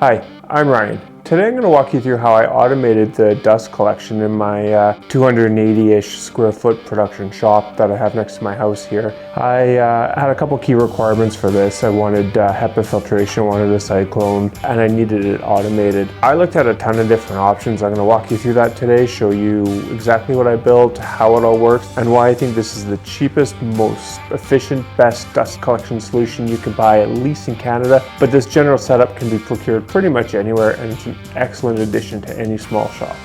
Hi, I'm Ryan. Today I'm going to walk you through how I automated the dust collection in my 280-ish square foot production shop that I have next to my house here. I had a couple key requirements for this. I wanted HEPA filtration, I wanted a Cyclone, and I needed it automated. I looked at a ton of different options. I'm going to walk you through that today, show you exactly what I built, how it all works, and why I think this is the cheapest, most efficient, best dust collection solution you can buy, at least in Canada. But this general setup can be procured pretty much anywhere, and it's an excellent addition to any small shop.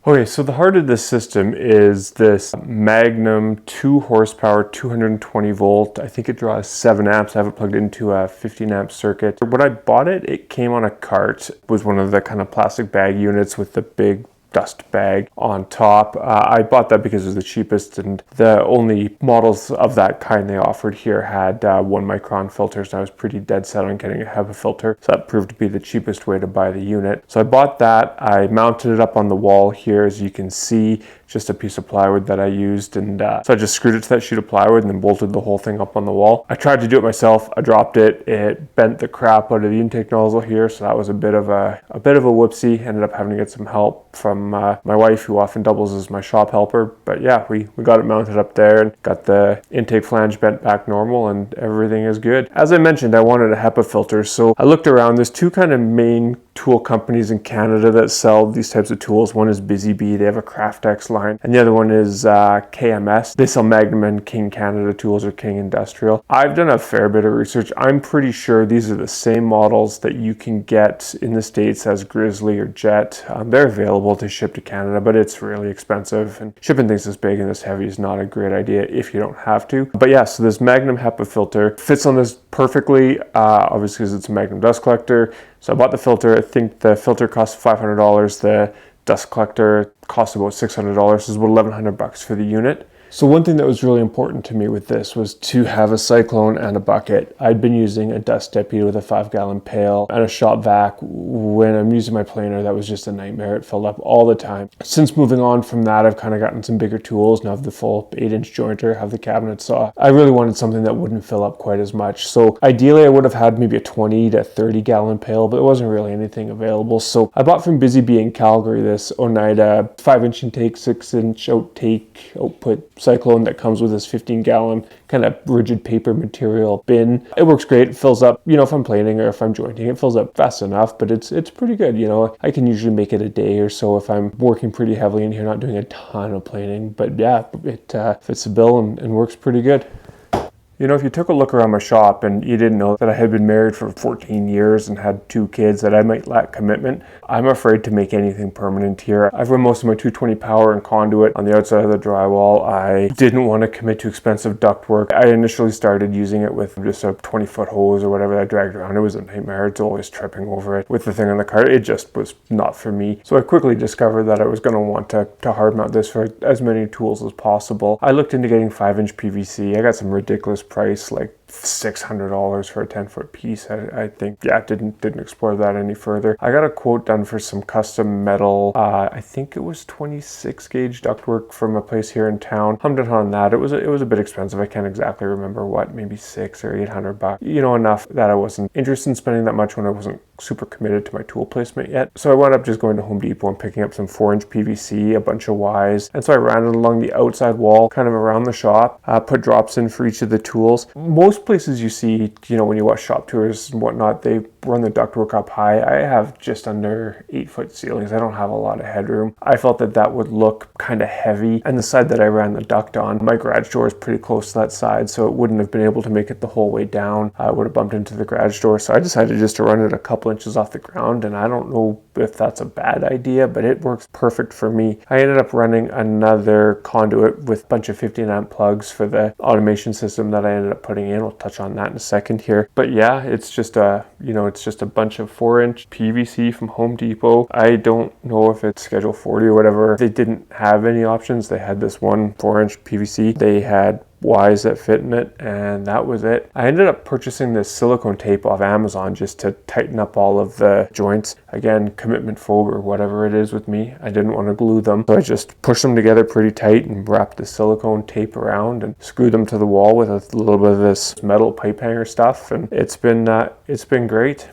Okay, so the heart of this system is this Magnum 2 horsepower, 220 volt. I think it draws 7 amps. I have it plugged into a 15 amp circuit. When I bought it, it came on a cart. It was one of the kind of plastic bag units with the big dust bag on top. I bought that because it was the cheapest, and the only models of that kind they offered here had 1 micron filters, and I was pretty dead set on getting a HEPA filter, so that proved to be the cheapest way to buy the unit. So I bought that. I mounted it up on the wall here, as you can see, just a piece of plywood that I used, and so I just screwed it to that sheet of plywood and then bolted the whole thing up on the wall. I tried to do it myself. I dropped it. It bent the crap out of the intake nozzle here, so that was a bit of a whoopsie. Ended up having to get some help from my wife, who often doubles as my shop helper. But yeah, we got it mounted up there and got the intake flange bent back normal, and everything is good. As I mentioned, I wanted a HEPA filter, so I looked around. There's 2 kind of main tool companies in Canada that sell these types of tools. One is Busy Bee, they have a Craftex line, and the other one is KMS. They sell Magnum and King Canada tools, or King Industrial. I've done a fair bit of research. I'm pretty sure these are the same models that you can get in the States as Grizzly or Jet. They're available to ship to Canada, but it's really expensive, and shipping things this big and this heavy is not a great idea if you don't have to. But yeah, so this Magnum HEPA filter fits on this perfectly, obviously because it's a Magnum dust collector. So I bought the filter. I think the filter cost $500. The dust collector cost about $600. This is about $1,100 for the unit. So one thing that was really important to me with this was to have a Cyclone and a bucket. I'd been using a dust deputy with a 5-gallon pail and a shop vac. When I'm using my planer, that was just a nightmare. It filled up all the time. Since moving on from that, I've kind of gotten some bigger tools. Now I have the full 8-inch jointer, have the cabinet saw. I really wanted something that wouldn't fill up quite as much. So ideally I would have had maybe a 20 to 30-gallon pail, but there wasn't really anything available. So I bought from Busy Bee in Calgary this Oneida 5-inch intake, 6-inch output Cyclone that comes with this 15-gallon kind of rigid paper material bin. It works great. It fills up, if I'm planing or if I'm jointing, it fills up fast enough, but it's pretty good. I can usually make it a day or so if I'm working pretty heavily in here, not doing a ton of planing. But yeah, it fits the bill and works pretty good. If you took a look around my shop and you didn't know that I had been married for 14 years and had 2 kids, that I might lack commitment, I'm afraid to make anything permanent here. I've run most of my 220 power and conduit on the outside of the drywall. I didn't want to commit to expensive duct work. I initially started using it with just a 20-foot hose or whatever I dragged around. It was a nightmare. It's always tripping over it with the thing on the cart. It just was not for me. So I quickly discovered that I was going to want to hard mount this for as many tools as possible. I looked into getting 5-inch PVC. I got some ridiculous price, like $600 for a 10-foot piece. I think, didn't explore that any further. I got a quote done for some custom metal, I think it was 26 gauge ductwork from a place here in town. Hummed it on that. It was a bit expensive. I can't exactly remember what, maybe $600 or $800. Enough that I wasn't interested in spending that much when I wasn't super committed to my tool placement yet. So I wound up just going to Home Depot and picking up some 4-inch PVC, a bunch of Ys, and so I ran it along the outside wall, kind of around the shop, put drops in for each of the tools. Most places you see, when you watch shop tours and whatnot, they run the ductwork up high. I have just under 8-foot ceilings. I don't have a lot of headroom. I felt that would look kind of heavy, and the side that I ran the duct on, my garage door is pretty close to that side, so it wouldn't have been able to make it the whole way down. I would have bumped into the garage door, so I decided just to run it a couple inches off the ground, and I don't know if that's a bad idea, but it works perfect for me. I ended up running another conduit with a bunch of 15 amp plugs for the automation system that I ended up putting in. We'll touch on that in a second here. But yeah, it's just a bunch of 4-inch PVC from Home Depot. I don't know if it's Schedule 40 or whatever. They didn't have any options. They had this one 4-inch PVC. They had Ys that fit in it, and that was it. I ended up purchasing this silicone tape off Amazon just to tighten up all of the joints. Again, commitment phobe or whatever it is with me. I didn't want to glue them, so I just pushed them together pretty tight and wrapped the silicone tape around and screwed them to the wall with a little bit of this metal pipe hanger stuff, and it's been great.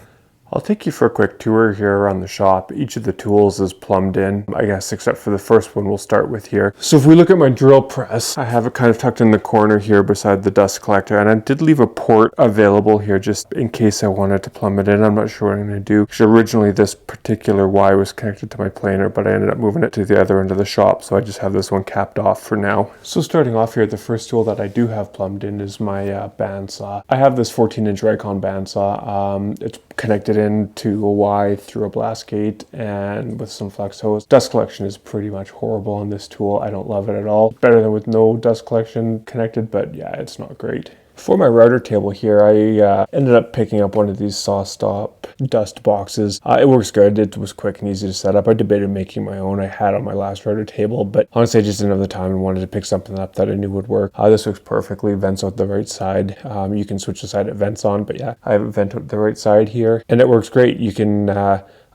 I'll take you for a quick tour here around the shop. Each of the tools is plumbed in, I guess, except for the first one we'll start with here. So if we look at my drill press, I have it kind of tucked in the corner here beside the dust collector, and I did leave a port available here just in case I wanted to plumb it in. I'm not sure what I'm going to do. Because originally this particular Y was connected to my planer, but I ended up moving it to the other end of the shop, so I just have this one capped off for now. So starting off here, the first tool that I do have plumbed in is my bandsaw. I have this 14-inch Raycon bandsaw. It's connected into a Y through a blast gate and with some flex hose. Dust collection is pretty much horrible on this tool. I don't love it at all. Better than with no dust collection connected, but yeah, it's not great. For my router table here, I ended up picking up one of these SawStop dust boxes. It works good. It was quick and easy to set up. I debated making my own. I had on my last router table, but honestly, I just didn't have the time and wanted to pick something up that I knew would work. This works perfectly. Vents out the right side. You can switch the side it vents on, but yeah, I have a vent out the right side here, and it works great. You can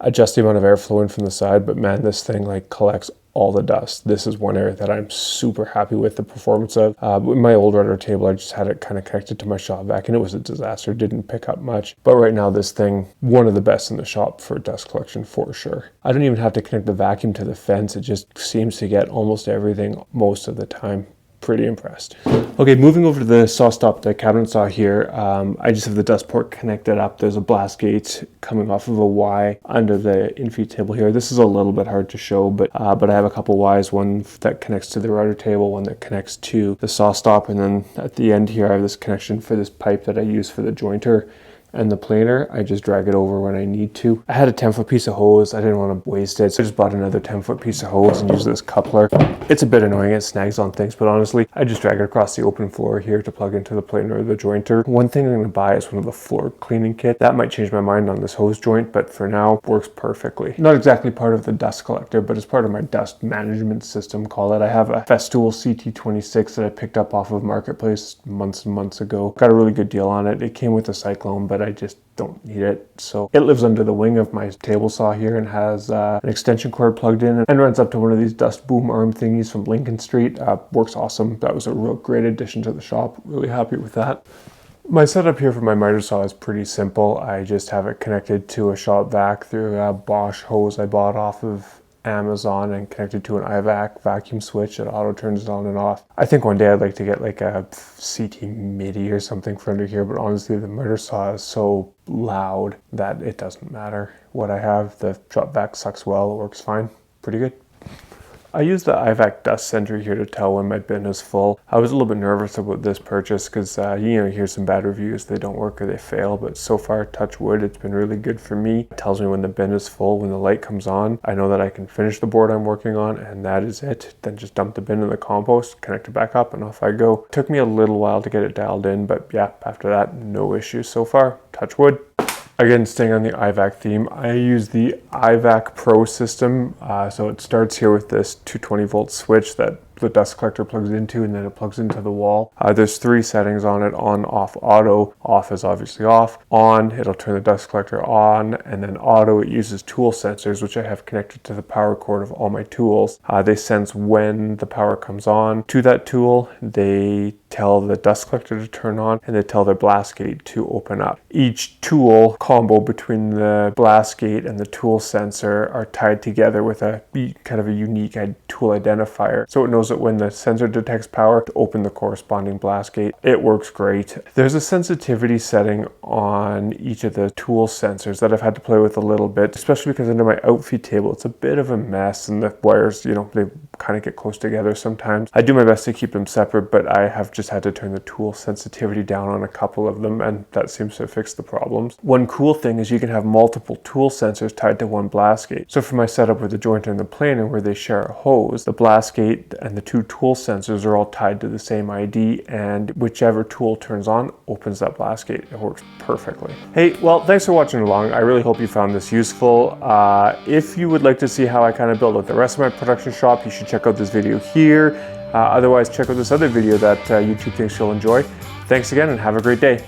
adjust the amount of airflow in from the side, but man, this thing like collects all the dust. This is one area that I'm super happy with the performance of. With my old router table, I just had it kind of connected to my shop vac, and it was a disaster. Didn't pick up much. But right now, this thing, one of the best in the shop for dust collection for sure. I don't even have to connect the vacuum to the fence. It just seems to get almost everything most of the time. Pretty impressed. Okay, moving over to the SawStop, the cabinet saw here. I just have the dust port connected up. There's a blast gate coming off of a Y under the infeed table here. This is a little bit hard to show, but I have a couple Ys, one that connects to the router table, one that connects to the SawStop, and then at the end here I have this connection for this pipe that I use for the jointer and the planer. I just drag it over when I need to. I had a 10-foot piece of hose. I didn't want to waste it, so I just bought another 10-foot piece of hose and use this coupler. It's a bit annoying, it snags on things, but honestly, I just drag it across the open floor here to plug into the planer or the jointer. One thing I'm going to buy is one of the floor cleaning kit. That might change my mind on this hose joint, but for now, works perfectly. Not exactly part of the dust collector, but it's part of my dust management system, call it. I have a Festool CT26 that I picked up off of Marketplace months and months ago. Got a really good deal on it. It came with a Cyclone, but I just don't need it. So it lives under the wing of my table saw here and has an extension cord plugged in and runs up to one of these dust boom arm thingies from Lincoln Street. Works awesome. That was a real great addition to the shop. Really happy with that. My setup here for my miter saw is pretty simple. I just have it connected to a shop vac through a Bosch hose I bought off of Amazon and connected to an Ivac vacuum switch that auto turns it on and off. I think one day I'd like to get like a CT MIDI or something for under here, but honestly the miter saw is so loud that it doesn't matter what I have. The shop vac sucks well, it works fine, pretty good. I use the Ivac dust Sentry here to tell when my bin is full. I was a little bit nervous about this purchase because you hear some bad reviews, they don't work or they fail, but so far, touch wood, it's been really good for me. It tells me when the bin is full, when the light comes on. I know that I can finish the board I'm working on, and that is it. Then just dump the bin in the compost, connect it back up, and off I go. It took me a little while to get it dialed in, but yeah, after that, no issues so far. Touch wood. Again, staying on the Ivac theme, I use the Ivac Pro system. So it starts here with this 220 volt switch that the dust collector plugs into, and then it plugs into the wall. There's 3 settings on it: on, off, auto. Off is obviously off. On, it'll turn the dust collector on, and then auto, it uses tool sensors, which I have connected to the power cord of all my tools. They sense when the power comes on to that tool. They tell the dust collector to turn on, and they tell the blast gate to open up. Each tool combo between the blast gate and the tool sensor are tied together with a kind of a unique tool identifier. So it knows that when the sensor detects power, to open the corresponding blast gate. It works great. There's a sensitivity setting on each of the tool sensors that I've had to play with a little bit, especially because under my outfeed table, it's a bit of a mess, and the wires, they kind of get close together sometimes. I do my best to keep them separate, but I have just had to turn the tool sensitivity down on a couple of them, and that seems to fix the problems. One cool thing is you can have multiple tool sensors tied to one blast gate. So for my setup with the jointer and the planer where they share a hose, the blast gate and the 2 tool sensors are all tied to the same ID, and whichever tool turns on opens that blast gate. It works perfectly. Hey, well, thanks for watching along. I really hope you found this useful. If you would like to see how I kind of build out the rest of my production shop, you should should check out this video here. Otherwise, check out this other video that YouTube thinks you'll enjoy. Thanks again and have a great day.